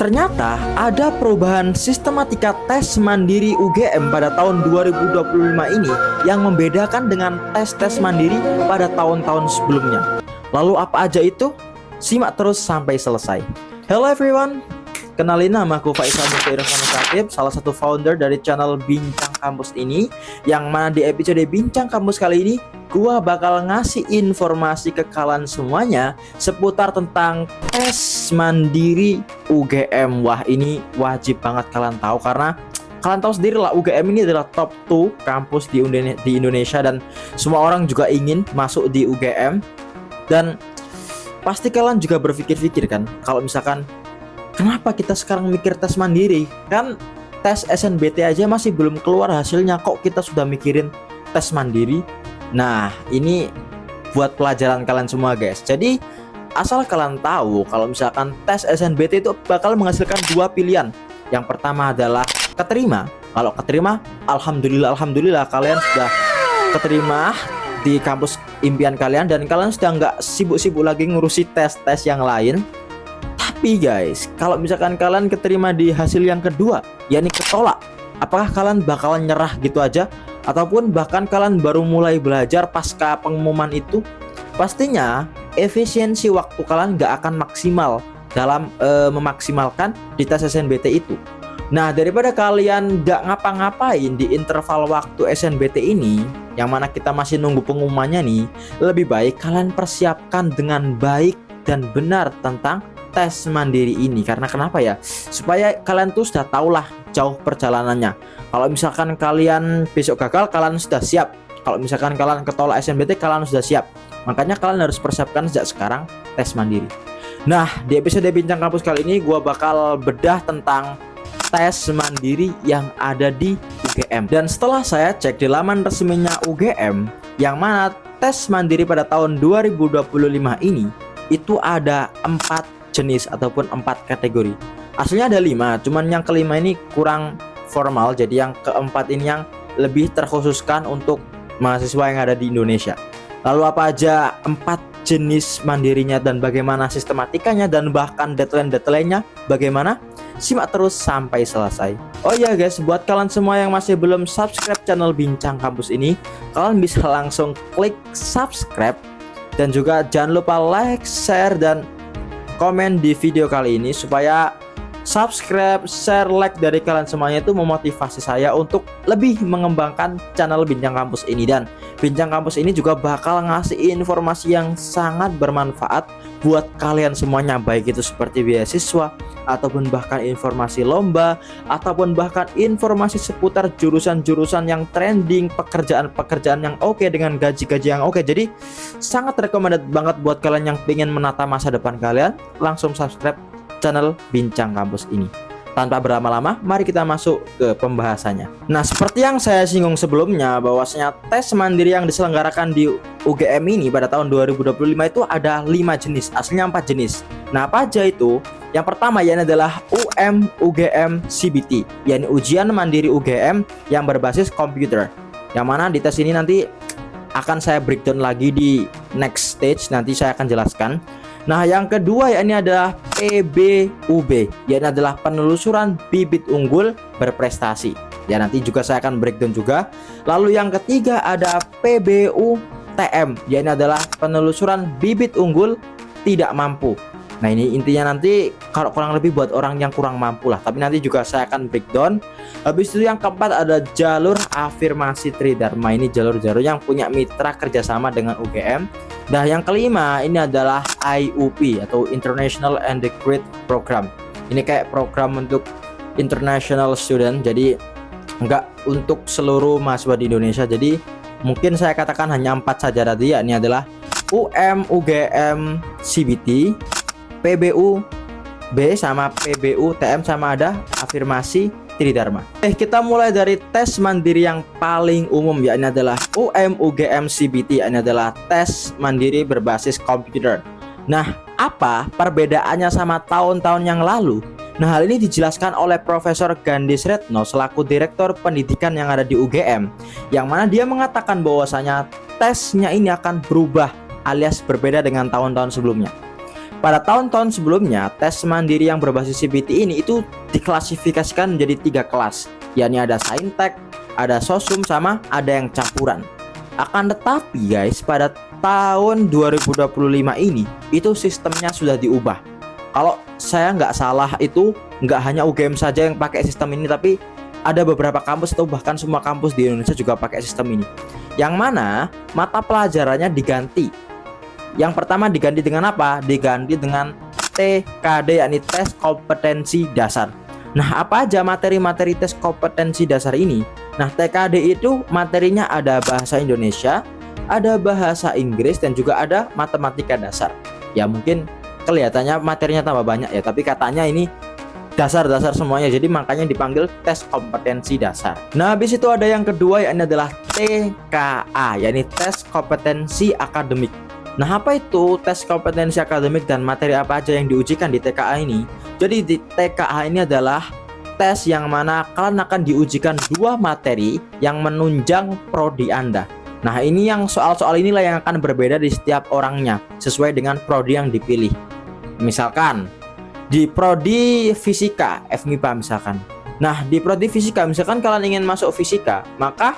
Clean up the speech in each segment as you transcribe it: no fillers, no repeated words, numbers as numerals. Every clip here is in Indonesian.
Ternyata ada perubahan sistematika tes mandiri UGM pada tahun 2025 ini yang membedakan dengan tes-tes mandiri pada tahun-tahun sebelumnya. Lalu apa aja itu? Simak terus sampai selesai. Hello everyone, kenalin, nama aku Faisal Irfan, salah satu founder dari channel Bincang Kampus ini. Yang mana di episode Bincang Kampus kali ini gua bakal ngasih informasi ke kalian semuanya seputar tentang tes mandiri UGM. Wah, ini wajib banget kalian tahu karena kalian tahu sendiri lah, UGM ini adalah top 2 kampus di Indonesia dan semua orang juga ingin masuk di UGM. Dan pasti kalian juga berpikir-pikir kan, kalau misalkan kenapa kita sekarang mikir tes mandiri? Kan tes SNBT aja masih belum keluar hasilnya, kok kita sudah mikirin tes mandiri? Nah, ini buat pelajaran kalian semua guys. Jadi asal kalian tahu kalau misalkan tes SNBT itu bakal menghasilkan dua pilihan. Yang pertama adalah keterima. Kalau keterima, alhamdulillah kalian sudah keterima di kampus impian kalian dan kalian sudah nggak sibuk-sibuk lagi ngurusi tes-tes yang lain. Tapi guys, kalau misalkan kalian keterima di hasil yang kedua, yakni ketolak, apakah kalian bakalan nyerah gitu aja? Ataupun bahkan kalian baru mulai belajar pasca pengumuman itu? Pastinya efisiensi waktu kalian nggak akan maksimal dalam memaksimalkan di tes SNBT itu. Nah, daripada kalian nggak ngapa-ngapain di interval waktu SNBT ini, yang mana kita masih nunggu pengumumannya nih, lebih baik kalian persiapkan dengan baik dan benar tentang tes mandiri ini. Karena kenapa ya? Supaya kalian tuh sudah tahulah jauh perjalanannya. Kalau misalkan kalian besok gagal, kalian sudah siap. Kalau misalkan kalian ketolak SNBT, kalian sudah siap. Makanya kalian harus persiapkan sejak sekarang tes mandiri. Nah, di episode Bincang Kampus kali ini gua bakal bedah tentang tes mandiri yang ada di UGM. Dan setelah saya cek di laman resminya UGM, yang mana tes mandiri pada tahun 2025 ini itu ada 4 jenis ataupun 4 kategori. Aslinya ada 5, cuman yang kelima ini kurang formal. Jadi yang keempat ini yang lebih terkhususkan untuk mahasiswa yang ada di Indonesia. Lalu apa aja 4 jenis mandirinya dan bagaimana sistematikanya dan bahkan deadline-deadline-nya bagaimana? Simak terus sampai selesai. Oh ya guys, buat kalian semua yang masih belum subscribe channel Bincang Kampus ini, kalian bisa langsung klik subscribe dan juga jangan lupa like, share dan komen di video kali ini supaya subscribe, share, like dari kalian semuanya itu memotivasi saya untuk lebih mengembangkan channel Bincang Kampus ini. Dan Bincang Kampus ini juga bakal ngasih informasi yang sangat bermanfaat buat kalian semuanya, baik itu seperti beasiswa ataupun bahkan informasi lomba ataupun bahkan informasi seputar jurusan-jurusan yang trending, pekerjaan-pekerjaan yang oke dengan gaji-gaji yang oke. Jadi sangat recommended banget buat kalian yang pengen menata masa depan kalian. Langsung subscribe channel Bincang Kampus ini. Tanpa berlama-lama, mari kita masuk ke pembahasannya. Nah, seperti yang saya singgung sebelumnya, bahwasanya tes mandiri yang diselenggarakan di UGM ini pada tahun 2025 itu ada 5 jenis, aslinya 4 jenis. Nah, apa aja itu? Yang pertama yakni adalah UGM CBT, yakni ujian mandiri UGM yang berbasis komputer. Yang mana di tes ini nanti akan saya breakdown lagi di next stage, nanti saya akan jelaskan. Nah, yang kedua yakni adalah PBUB, yakni adalah penelusuran bibit unggul berprestasi. Ya, nanti juga saya akan breakdown juga. Lalu yang ketiga ada PBUTM, yakni adalah penelusuran bibit unggul tidak mampu. Nah, ini intinya nanti kalau kurang lebih buat orang yang kurang mampu lah, tapi nanti juga saya akan breakdown. Habis itu yang keempat ada jalur afirmasi Tridharma. Ini jalur-jalur yang punya mitra kerjasama dengan UGM. Nah, yang kelima ini adalah IUP atau International Integrated Program. Ini kayak program untuk international student, jadi enggak untuk seluruh mahasiswa di Indonesia. Jadi mungkin saya katakan hanya 4 saja tadi, yakni adalah UGM CBT, PBUB sama PBUTM sama ada afirmasi Tridharma. Kita mulai dari tes mandiri yang paling umum, yakni adalah UGM CBT, yakni adalah tes mandiri berbasis komputer. Nah, apa perbedaannya sama tahun-tahun yang lalu? Nah, hal ini dijelaskan oleh Profesor Gandis Retno selaku Direktur Pendidikan yang ada di UGM, yang mana dia mengatakan bahwasanya tesnya ini akan berubah alias berbeda dengan tahun-tahun sebelumnya. pada tahun-tahun sebelumnya, tes mandiri yang berbasis CBT ini itu diklasifikasikan menjadi 3 kelas, yakni ada saintek, ada sosum, sama ada yang campuran. Akan tetapi guys, pada tahun 2025 ini itu sistemnya sudah diubah. Kalau saya nggak salah itu nggak hanya UGM saja yang pakai sistem ini, tapi ada beberapa kampus atau bahkan semua kampus di Indonesia juga pakai sistem ini. Yang mana mata pelajarannya diganti. Yang pertama diganti dengan apa? Diganti dengan TKD, yakni tes kompetensi dasar. Nah, apa aja materi-materi tes kompetensi dasar ini? Nah, TKD itu materinya ada bahasa Indonesia, ada bahasa Inggris, dan juga ada matematika dasar. Ya mungkin kelihatannya materinya tambah banyak ya, tapi katanya ini dasar-dasar semuanya, jadi makanya dipanggil tes kompetensi dasar. Nah, habis itu ada yang kedua, yakni adalah TKA, yakni tes kompetensi akademik. Nah, apa itu tes kompetensi akademik dan materi apa aja yang diujikan di TKA ini? Jadi di TKA ini adalah tes yang mana kalian akan diujikan 2 materi yang menunjang prodi Anda. Nah, ini yang soal-soal inilah yang akan berbeda di setiap orangnya sesuai dengan prodi yang dipilih. Misalkan di prodi fisika, FMIPA misalkan. Nah, di prodi fisika misalkan kalian ingin masuk fisika, maka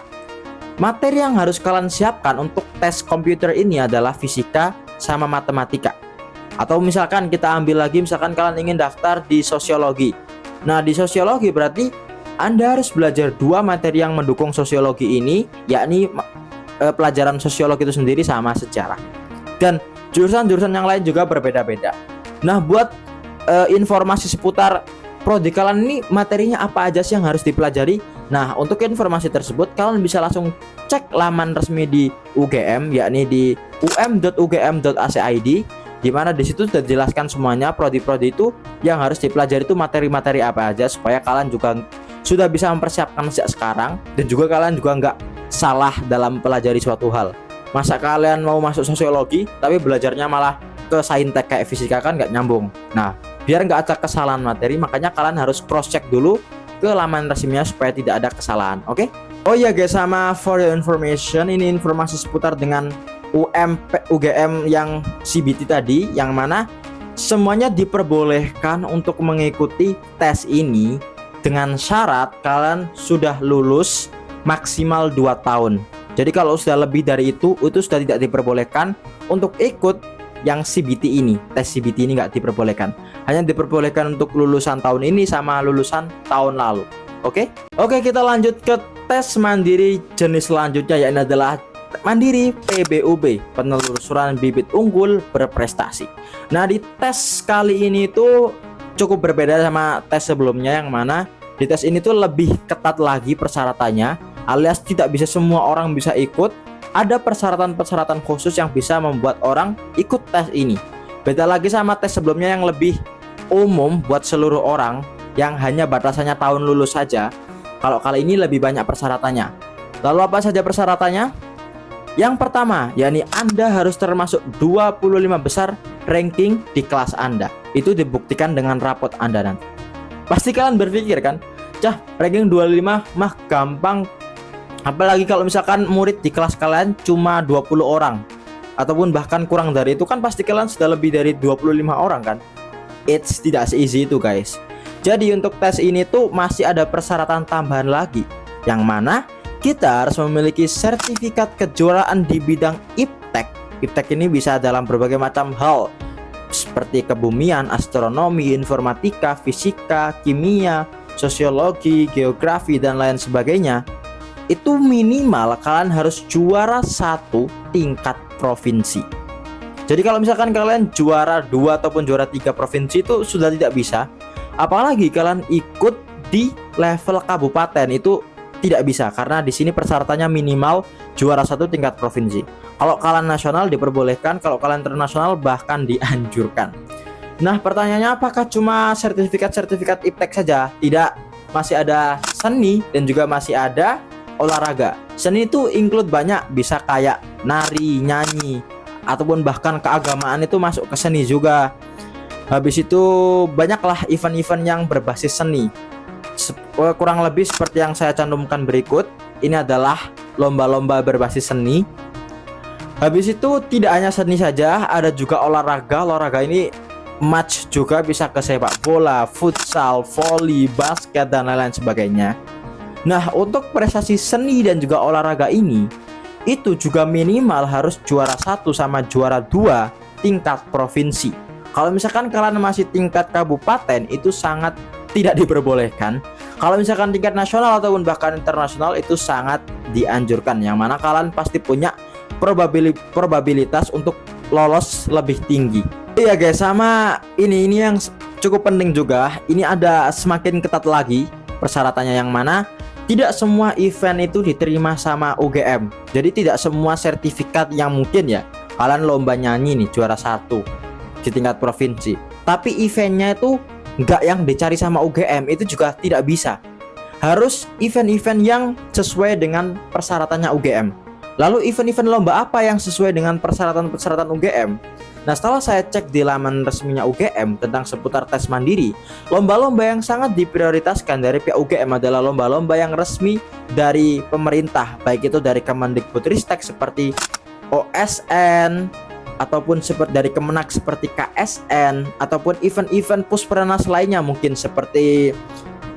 materi yang harus kalian siapkan untuk tes komputer ini adalah fisika sama matematika. Atau misalkan kita ambil lagi, misalkan kalian ingin daftar di sosiologi. Nah, di sosiologi berarti Anda harus belajar 2 materi yang mendukung sosiologi ini, yakni pelajaran sosiologi itu sendiri sama sejarah. Dan jurusan-jurusan yang lain juga berbeda-beda. Nah, buat informasi seputar prodi kalian ini materinya apa aja sih yang harus dipelajari? Nah, untuk informasi tersebut kalian bisa langsung cek laman resmi di UGM, yakni di um.ugm.ac.id, di mana di situ sudah dijelaskan semuanya prodi-prodi itu yang harus dipelajari itu materi-materi apa aja, supaya kalian juga sudah bisa mempersiapkan sejak sekarang, dan juga kalian juga nggak salah dalam pelajari suatu hal. Masa kalian mau masuk sosiologi tapi belajarnya malah ke saintek kayak fisika, kan nggak nyambung. Nah, biar nggak ada kesalahan materi, makanya kalian harus cross check dulu ke laman resminya supaya tidak ada kesalahan. Oke? Oh iya guys, sama for your information, ini informasi seputar dengan UGM yang CBT tadi, yang mana semuanya diperbolehkan untuk mengikuti tes ini dengan syarat kalian sudah lulus maksimal 2 tahun. Jadi kalau sudah lebih dari itu sudah tidak diperbolehkan untuk ikut yang CBT ini. Tes CBT ini nggak diperbolehkan, hanya diperbolehkan untuk lulusan tahun ini sama lulusan tahun lalu. Oke, kita lanjut ke tes mandiri jenis selanjutnya, yakni adalah mandiri PBUB, penelusuran bibit unggul berprestasi. Nah, di tes kali ini tuh cukup berbeda sama tes sebelumnya, yang mana di tes ini tuh lebih ketat lagi persyaratannya, alias tidak bisa semua orang bisa ikut. Ada persyaratan-persyaratan khusus yang bisa membuat orang ikut tes ini. Beda lagi sama tes sebelumnya yang lebih umum buat seluruh orang, yang hanya batasannya tahun lulus saja. Kalau kali ini lebih banyak persyaratannya. Lalu apa saja persyaratannya? Yang pertama, yakni Anda harus termasuk 25 besar ranking di kelas Anda. Itu dibuktikan dengan rapot Anda nanti. Pasti kalian berpikir kan, cah, ranking 25 mah gampang. Apalagi kalau misalkan murid di kelas kalian cuma 20 orang, ataupun bahkan kurang dari itu, kan pasti kalian sudah lebih dari 25 orang kan. It's tidak se-easy itu guys. Jadi untuk tes ini tuh masih ada persyaratan tambahan lagi, yang mana kita harus memiliki sertifikat kejuaraan di bidang IPTEK. IPTEK ini bisa dalam berbagai macam hal, seperti kebumian, astronomi, informatika, fisika, kimia, sosiologi, geografi, dan lain sebagainya. Itu minimal kalian harus juara 1 tingkat provinsi. Jadi kalau misalkan kalian juara 2 ataupun juara 3 provinsi itu sudah tidak bisa. Apalagi kalian ikut di level kabupaten, itu tidak bisa, karena di sini persyaratannya minimal juara 1 tingkat provinsi. Kalau kalian nasional diperbolehkan, kalau kalian internasional bahkan dianjurkan. Nah, pertanyaannya apakah cuma sertifikat IPTEK saja? Tidak, masih ada seni dan juga masih ada olahraga. Seni itu include banyak, bisa kayak nari, nyanyi, ataupun bahkan keagamaan itu masuk ke seni juga. Habis itu banyaklah event-event yang berbasis seni. Kurang lebih seperti yang saya cantumkan berikut. Ini adalah lomba-lomba berbasis seni. Habis itu tidak hanya seni saja, ada juga olahraga. Olahraga ini match juga bisa ke sepak bola, futsal, voli, basket, dan lain-lain sebagainya. Nah, untuk prestasi seni dan juga olahraga ini, itu juga minimal harus juara 1 sama juara 2 tingkat provinsi. Kalau misalkan kalian masih tingkat kabupaten, itu sangat tidak diperbolehkan. Kalau misalkan tingkat nasional ataupun bahkan internasional, itu sangat dianjurkan, yang mana kalian pasti punya probabilitas untuk lolos lebih tinggi. Iya guys, sama ini yang cukup penting juga. Ini ada semakin ketat lagi persyaratannya, yang mana tidak semua event itu diterima sama UGM. Jadi tidak semua sertifikat yang mungkin ya kalian lomba nyanyi nih juara 1 di tingkat provinsi, tapi eventnya itu nggak yang dicari sama UGM, itu juga tidak bisa. Harus event-event yang sesuai dengan persyaratannya UGM. Lalu event-event lomba apa yang sesuai dengan persyaratan UGM? Nah, setelah saya cek di laman resminya UGM tentang seputar tes mandiri, lomba-lomba yang sangat diprioritaskan dari pihak UGM adalah lomba-lomba yang resmi dari pemerintah, baik itu dari Kemendikbudristek seperti OSN, ataupun seperti dari Kemenak seperti KSN, ataupun event-event Puspernas lainnya, mungkin seperti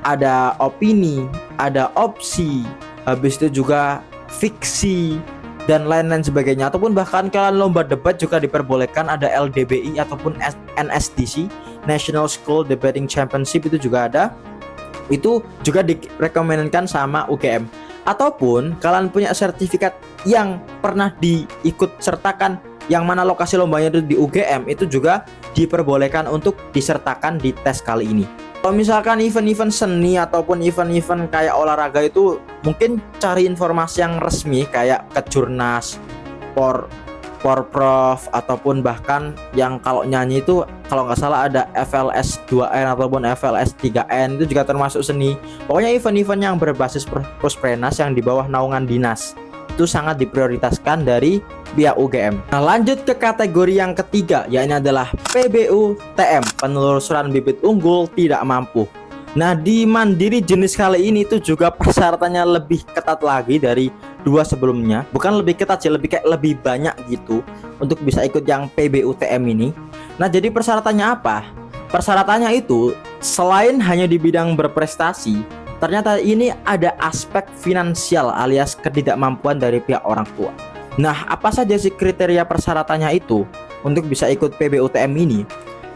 ada opini, ada opsi, habis itu juga fiksi, dan lain-lain sebagainya. Ataupun bahkan kalian lomba debat juga diperbolehkan, ada LDBI ataupun NSDC, National School Debating Championship, itu juga ada. Itu juga direkomendasikan sama UGM. Ataupun kalian punya sertifikat yang pernah diikut sertakan, yang mana lokasi lombanya itu di UGM, itu juga diperbolehkan untuk disertakan di tes kali ini. Kalau misalkan event-event seni ataupun event-event kayak olahraga, itu mungkin cari informasi yang resmi kayak Kejurnas, Porprov, ataupun bahkan yang kalau nyanyi itu kalau nggak salah ada FLS 2N ataupun FLS 3N, itu juga termasuk seni. Pokoknya event-event yang berbasis Puspernas yang di bawah naungan dinas itu sangat diprioritaskan dari pihak UGM. Nah, lanjut ke kategori yang ketiga, yakni adalah PBU-TM, penelusuran bibit unggul tidak mampu. Nah, di mandiri jenis kali ini itu juga persyaratannya lebih ketat lagi dari 2 sebelumnya. Bukan lebih ketat sih, lebih banyak gitu untuk bisa ikut yang PBU-TM ini. Nah, jadi persyaratannya apa? Persyaratannya itu selain hanya di bidang berprestasi, ternyata ini ada aspek finansial alias ketidakmampuan dari pihak orang tua. Nah, apa saja sih kriteria persyaratannya itu untuk bisa ikut PBU-TM ini?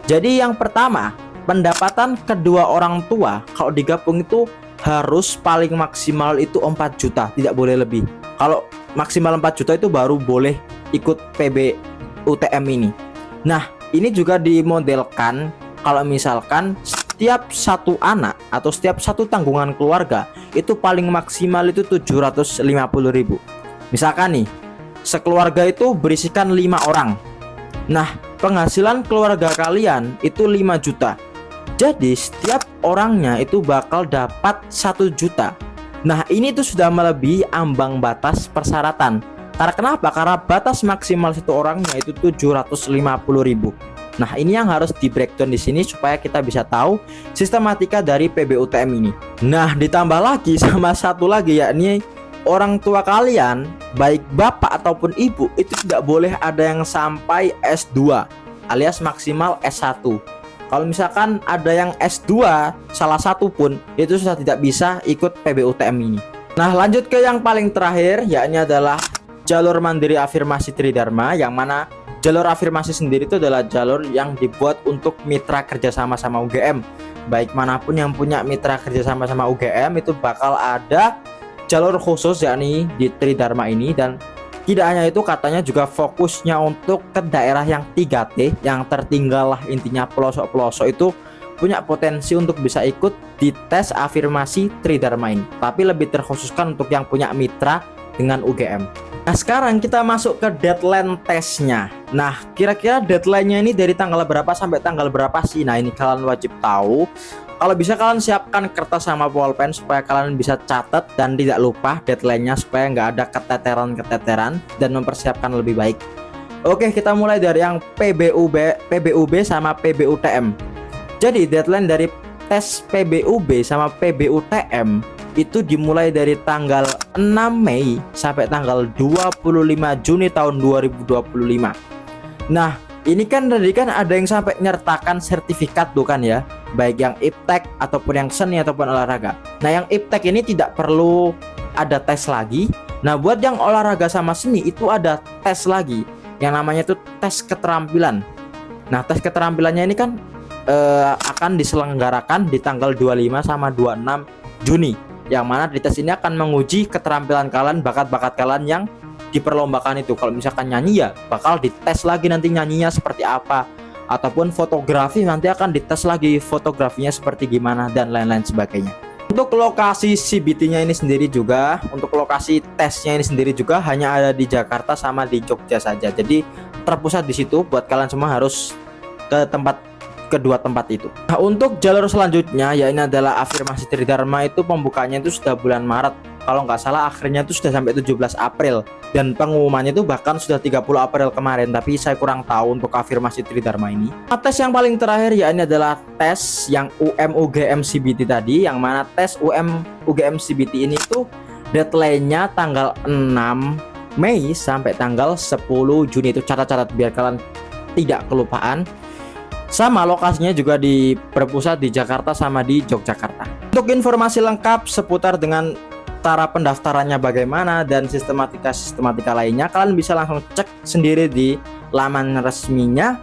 Jadi yang pertama, pendapatan kedua orang tua kalau digabung itu harus paling maksimal itu 4 juta, tidak boleh lebih. Kalau maksimal 4 juta itu baru boleh ikut PBU-TM ini. Nah, ini juga dimodelkan kalau misalkan setiap satu anak atau setiap satu tanggungan keluarga itu paling maksimal itu 750.000. Misalkan nih, sekeluarga itu berisikan 5 orang. Nah, penghasilan keluarga kalian itu 5 juta. Jadi setiap orangnya itu bakal dapat 1 juta. Nah, ini tuh sudah melebihi ambang batas persyaratan. Karena kenapa? Karena batas maksimal satu orangnya itu 750.000. Nah, ini yang harus di breakdown di sini supaya kita bisa tahu sistematika dari PBU-TM ini. Nah, ditambah lagi sama satu lagi, yakni orang tua kalian, baik bapak ataupun ibu, itu tidak boleh ada yang sampai S2 alias maksimal S1. Kalau misalkan ada yang S2 salah satu pun, itu sudah tidak bisa ikut PBU-TM ini. Nah, lanjut ke yang paling terakhir, yakni adalah jalur mandiri afirmasi Tridharma, yang mana jalur afirmasi sendiri itu adalah jalur yang dibuat untuk mitra kerjasama sama UGM. Baik manapun yang punya mitra kerjasama sama UGM itu bakal ada jalur khusus yakni di Tridharma ini. Dan tidak hanya itu, katanya juga fokusnya untuk ke daerah yang 3T yang tertinggal lah, intinya pelosok-pelosok itu punya potensi untuk bisa ikut di tes afirmasi Tridharma ini, tapi lebih terkhususkan untuk yang punya mitra dengan UGM. Nah, sekarang kita masuk ke deadline tesnya. Nah, kira-kira deadline-nya ini dari tanggal berapa sampai tanggal berapa sih? Nah, ini kalian wajib tahu. Kalau bisa kalian siapkan kertas sama pulpen supaya kalian bisa catat dan tidak lupa deadline-nya, supaya nggak ada keteteran-keteteran dan mempersiapkan lebih baik. Oke, kita mulai dari yang PBUB sama PBU-TM. Jadi deadline dari tes PBUB sama PBU-TM itu dimulai dari tanggal 6 Mei sampai tanggal 25 Juni tahun 2025. Nah, Ini kan tadi kan ada yang sampai nyertakan sertifikat bukan ya, baik yang iptek ataupun yang seni ataupun olahraga. Nah yang iptek ini tidak perlu ada tes lagi. Nah buat yang olahraga sama seni itu ada tes lagi, yang namanya itu tes keterampilan. Nah tes keterampilannya ini kan akan diselenggarakan di tanggal 25 sama 26 Juni, yang mana di tes ini akan menguji keterampilan kalian, bakat-bakat kalian yang diperlombakan itu. Kalau misalkan nyanyi ya bakal dites lagi nanti nyanyinya seperti apa, ataupun fotografi nanti akan dites lagi fotografinya seperti gimana dan lain-lain sebagainya. Untuk lokasi CBT-nya ini sendiri juga, untuk lokasi tesnya ini sendiri juga hanya ada di Jakarta sama di Jogja saja. Jadi terpusat di situ, buat kalian semua harus ke kedua tempat itu. Nah, untuk jalur selanjutnya ya ini adalah afirmasi Tridharma, itu pembukanya itu sudah bulan Maret. Kalau nggak salah akhirnya itu sudah sampai 17 April dan pengumumannya itu bahkan sudah 30 April kemarin, tapi saya kurang tahu untuk afirmasi Tridharma ini. Nah, tes yang paling terakhir ya ini adalah tes yang UM-UGM CBT tadi, yang mana tes UM-UGM CBT ini tuh deadline-nya tanggal 6 Mei sampai tanggal 10 Juni. Itu catat-catat biar kalian tidak kelupaan. Sama lokasinya juga berpusat di Jakarta sama di Yogyakarta. Untuk informasi lengkap seputar dengan cara pendaftarannya bagaimana dan sistematika lainnya, kalian bisa langsung cek sendiri di laman resminya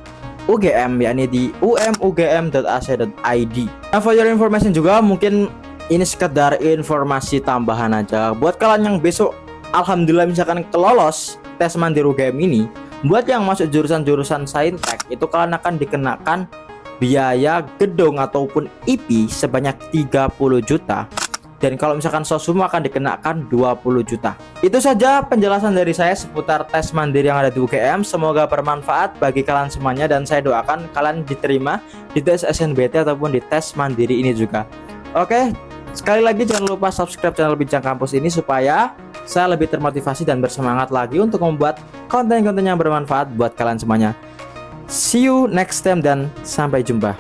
UGM, yakni di umugm.ac.id. Nah, for your information juga, mungkin ini sekedar informasi tambahan aja buat kalian yang besok alhamdulillah misalkan kelolos tes mandiri UGM ini. Buat yang masuk jurusan-jurusan saintek itu kalian akan dikenakan biaya gedung ataupun IP sebanyak 30 juta. Dan kalau misalkan sosum akan dikenakan 20 juta. Itu saja penjelasan dari saya seputar tes mandiri yang ada di UGM. Semoga bermanfaat bagi kalian semuanya dan saya doakan kalian diterima di tes SNBT ataupun di tes mandiri ini juga. Oke, sekali lagi jangan lupa subscribe channel Bincang Kampus ini supaya saya lebih termotivasi dan bersemangat lagi untuk membuat konten-konten yang bermanfaat buat kalian semuanya. See you next time dan sampai jumpa.